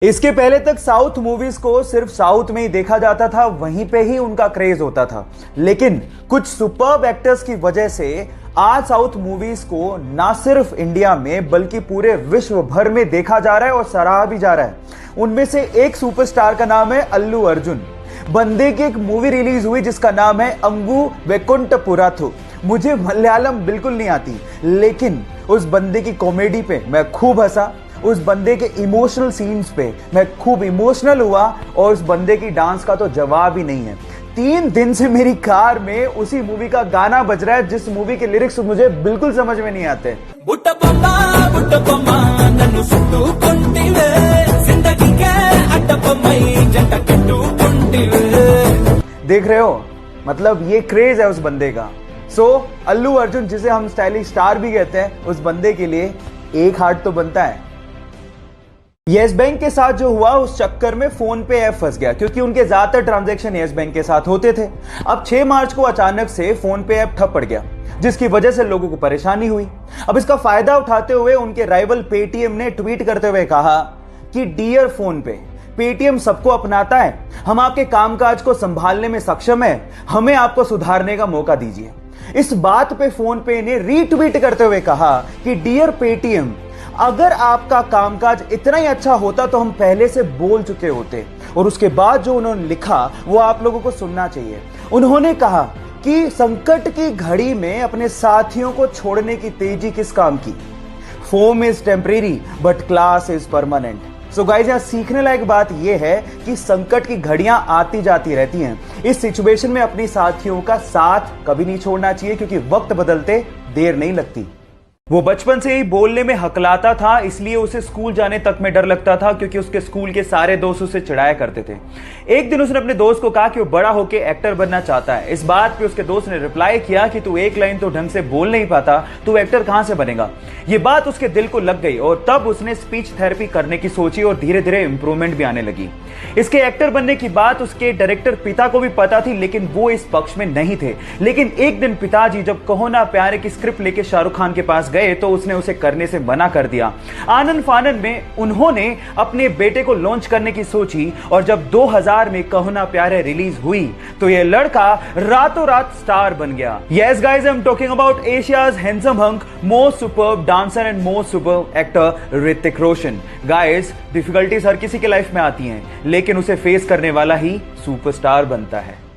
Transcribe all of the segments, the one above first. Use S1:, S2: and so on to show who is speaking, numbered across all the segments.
S1: इसके पहले तक साउथ मूवीज को सिर्फ साउथ में ही देखा जाता था, वहीं पे ही उनका क्रेज होता था। लेकिन कुछ सुपर्ब एक्टर्स की वजह से आज साउथ मूवीज को ना सिर्फ इंडिया में बल्कि पूरे विश्व भर में देखा जा रहा है और सराहा भी जा रहा है। उनमें से एक सुपरस्टार का नाम है अल्लू अर्जुन। बंदे की एक मूवी रिलीज हुई जिसका नाम है अंगू वैकुंठपुरथु। मुझे मलयालम बिल्कुल नहीं आती, लेकिन उस बंदे की कॉमेडी पे मैं खूब हंसा, उस बंदे के इमोशनल सीन्स पे मैं खूब इमोशनल हुआ और उस बंदे की डांस का तो जवाब ही नहीं है। 3 दिन से मेरी कार में उसी मूवी का गाना बज रहा है जिस मूवी के लिरिक्स मुझे बिल्कुल समझ में नहीं आते। देख रहे हो, मतलब ये क्रेज है उस बंदे का। अल्लू अर्जुन, जिसे हम स्टाइलिश स्टार भी कहते हैं, उस बंदे के लिए एक हार्ट तो बनता है। येस बैंक के साथ जो हुआ उस चक्कर में फोन पे ऐप फंस गया, क्योंकि उनके ज्यादातर ट्रांजैक्शन येस बैंक के साथ होते थे। अब 6 मार्च को अचानक से फोन पे ऐप ठप पड़ गया, जिसकी वजह से लोगों को परेशानी हुई। अब इसका फायदा उठाते हुए उनके राइवल पेटीएम ने ट्वीट करते हुए कहा कि डियर फोन पे, पेटीएम सबको अपनाता है, हम आपके कामकाज को संभालने में सक्षम है, हमें आपको सुधारने का मौका दीजिए। इस बात पे फोन पे ने रीट्वीट करते हुए कहा कि डियर पेटीएम, अगर आपका कामकाज इतना ही अच्छा होता तो हम पहले से बोल चुके होते। और उसके बाद जो उन्होंने लिखा वो आप लोगों को सुनना चाहिए। उन्होंने कहा कि संकट की घड़ी में अपने साथियों को छोड़ने की तेजी किस काम की। Foam is temporary but class is permanent. So guys, यहां सीखने लायक बात यह है कि संकट की घड़ियां आती जाती रहती हैं। इस सिचुएशन में अपनी साथियों का साथ कभी नहीं छोड़ना चाहिए, क्योंकि वक्त बदलते देर नहीं लगती। वो बचपन से ही बोलने में हकलाता था, इसलिए उसे स्कूल जाने तक में डर लगता था, क्योंकि उसके स्कूल के सारे दोस्त उसे चिढ़ाया करते थे। एक दिन उसने अपने दोस्त को कहा कि वो बड़ा होकर एक्टर बनना चाहता है। इस बात पे उसके दोस्त ने रिप्लाई किया कि तू एक लाइन तो ढंग से बोल नहीं पाता, तू एक्टर कहां से बनेगा। ये बात उसके दिल को लग गई और तब उसने स्पीच थेरेपी करने की सोची और धीरे धीरे इंप्रूवमेंट भी आने लगी। इसके एक्टर बनने की बात उसके डायरेक्टर पिता को भी पता थी, लेकिन वो इस पक्ष में नहीं थे। लेकिन एक दिन पिताजी जब कहो ना प्यारे की स्क्रिप्ट लेके शाहरुख खान के पास गए तो उसने उसे करने से मना कर दिया। आनन फानन में उन्होंने अपने बेटे को लॉन्च करने की सोची और जब 2000 में कहो ना प्यारे रिलीज हुई तो ये लड़का रातों रात स्टार बन गया। Yes guys, I am talking about Asia's handsome hunk, most superb dancer and most superb actor Hrithik Roshan. Guys, difficulties हर किसी के लाइफ में आती हैं, लेकिन उसे फेस करने वाला ही सुपरस्टार बनता है।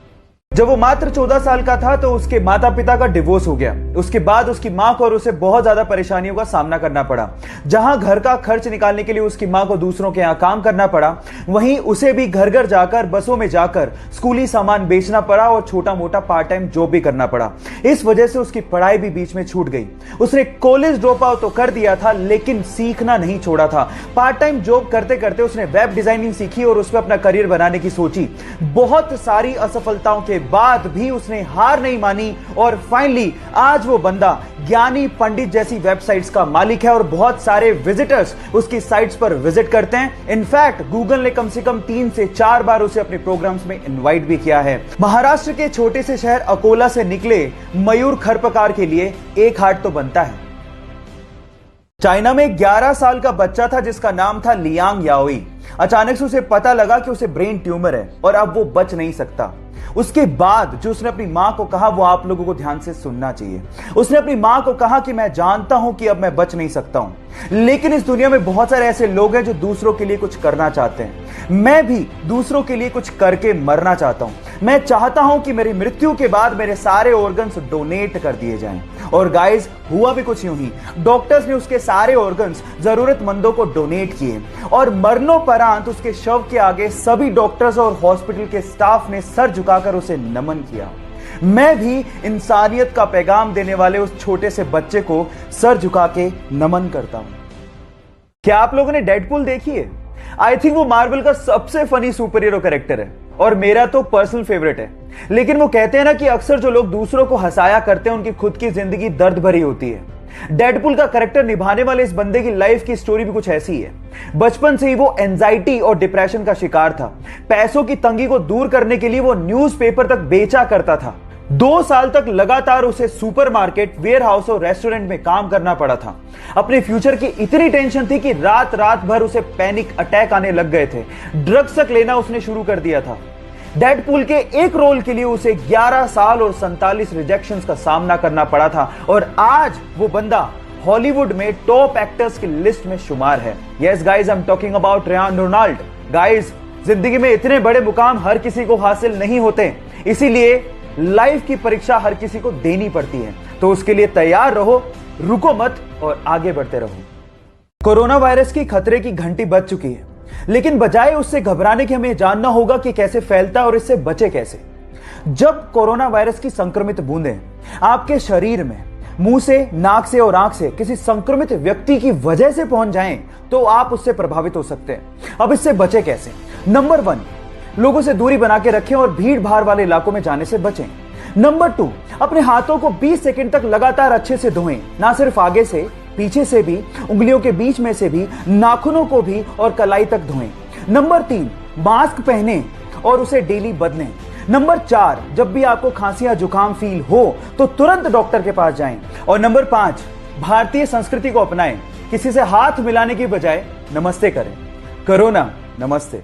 S1: जब वो मात्र 14 साल का था तो उसके माता पिता का डिवोर्स हो गया। उसके बाद उसकी मां को और उसे बहुत ज्यादा परेशानियों का सामना करना पड़ा। जहां घर का खर्च निकालने के लिए उसकी मां को दूसरों के यहां काम करना पड़ा, वहीं उसे भी घर घर जाकर, बसों में जाकर स्कूली सामान बेचना पड़ा और छोटा मोटा पार्ट टाइम जॉब भी करना पड़ा। इस वजह से उसकी पढ़ाई भी बीच में छूट गई। उसने कॉलेज ड्रॉप आउट तो कर दिया था, लेकिन सीखना नहीं छोड़ा था। पार्ट टाइम जॉब करते करते उसने वेब डिजाइनिंग सीखी और उसमें अपना करियर बनाने की सोची। बहुत सारी असफलताओं के बाद भी उसने हार नहीं मानी और फाइनली आज वो बंदा ज्ञानी पंडित जैसी वेबसाइट्स का मालिक है और बहुत सारे विजिटर्स उसकी साइट्स पर विजिट करते हैं। इनफैक्ट गूगल ने कम से कम 3 से 4 बार उसे अपने प्रोग्राम्स में इनवाइट भी किया है। महाराष्ट्र के छोटे से शहर अकोला से निकले मयूर खरपकार के लिए एक हार्ट तो बनता है। चाइना में 11 साल का बच्चा था जिसका नाम था लियांग याओई। अचानक से उसे पता लगा कि उसे ब्रेन ट्यूमर है और अब वो बच नहीं सकता। उसके बाद जो उसने अपनी मां को कहा वो आप लोगों को ध्यान से सुनना चाहिए। उसने अपनी मां को कहा कि मैं जानता हूं कि अब मैं बच नहीं सकता हूं, लेकिन इस दुनिया में बहुत सारे ऐसे लोग हैं जो दूसरों के लिए कुछ करना चाहते हैं। मैं भी दूसरों के लिए कुछ करके मरना चाहता हूं। मैं चाहता हूं कि मेरी मृत्यु के बाद मेरे सारे ऑर्गन्स डोनेट कर दिए जाएं। और गाइस, हुआ भी कुछ यूं ही। डॉक्टर्स ने उसके सारे ऑर्गन्स जरूरतमंदों को डोनेट किए और मरणोपरांत उसके शव के आगे सभी डॉक्टर्स और हॉस्पिटल के स्टाफ ने सर झुकाकर उसे नमन किया। मैं भी इंसानियत का पैगाम देने वाले उस छोटे से बच्चे को सर झुका के नमन करता हूं। क्या आप लोगों ने डेडपूल देखी है? आई थिंक वो मार्वल का सबसे फनी सुपर हीरो कैरेक्टर है और मेरा तो पर्सनल फेवरेट है। लेकिन वो कहते हैं ना कि अक्सर जो लोग दूसरों को हंसाया करते हैं उनकी खुद की जिंदगी दर्द भरी होती है। डेडपूल का कैरेक्टर निभाने वाले इस बंदे की लाइफ की स्टोरी भी कुछ ऐसी है। बचपन से ही वो एंजाइटी और डिप्रेशन का शिकार था। पैसों की तंगी को दूर करने के लिए वो न्यूज़पेपर तक बेचा करता था। 2 साल तक लगातार उसे सुपरमार्केट, वेयरहाउस और रेस्टोरेंट में काम करना पड़ा था। अपने फ्यूचर की इतनी टेंशन थी कि रात रात भर उसे पैनिक अटैक आने लग गए थे। ड्रग्स तक लेना उसने शुरू कर दिया था। डेडपूल के एक रोल के लिए उसे 11 साल और 47 रिजेक्शंस का सामना करना पड़ा था और आज वो बंदा हॉलीवुड में टॉप एक्टर्स की लिस्ट में शुमार है। Yes guys, I am talking about Ryan Ronald. Guys, जिंदगी में इतने बड़े मुकाम हर किसी को हासिल नहीं होते, इसीलिए लाइफ की परीक्षा हर किसी को देनी पड़ती है। तो उसके लिए तैयार रहो, रुको मत और आगे बढ़ते रहो। कोरोना वायरस की खतरे की घंटी बज चुकी है, लेकिन बजाय उससे घबराने के हमें जानना होगा कि कैसे फैलता है और इससे बचे कैसे। जब कोरोना वायरस की संक्रमित बूंदें आपके शरीर में मुंह से, नाक से और आंख से किसी संक्रमित व्यक्ति की वजह से पहुंच जाएं, तो आप उससे प्रभावित हो सकते हैं। अब इससे बचे कैसे? नंबर 1, लोगों से दूरी बना के रखें और भीड़ भाड़ वाले इलाकों में जाने से बचें। नंबर 2, अपने हाथों को 20 सेकंड तक लगातार अच्छे से धोएं, ना सिर्फ आगे से, पीछे से भी, उंगलियों के बीच में से भी, नाखूनों को भी और कलाई तक धोएं। नंबर 3, मास्क पहनें और उसे डेली बदलें। नंबर 4, जब भी आपको खांसी या जुकाम फील हो तो तुरंत डॉक्टर के पास जाएं। और नंबर 5, भारतीय संस्कृति को अपनाएं, किसी से हाथ मिलाने की बजाय नमस्ते करें। कोरोना नमस्ते।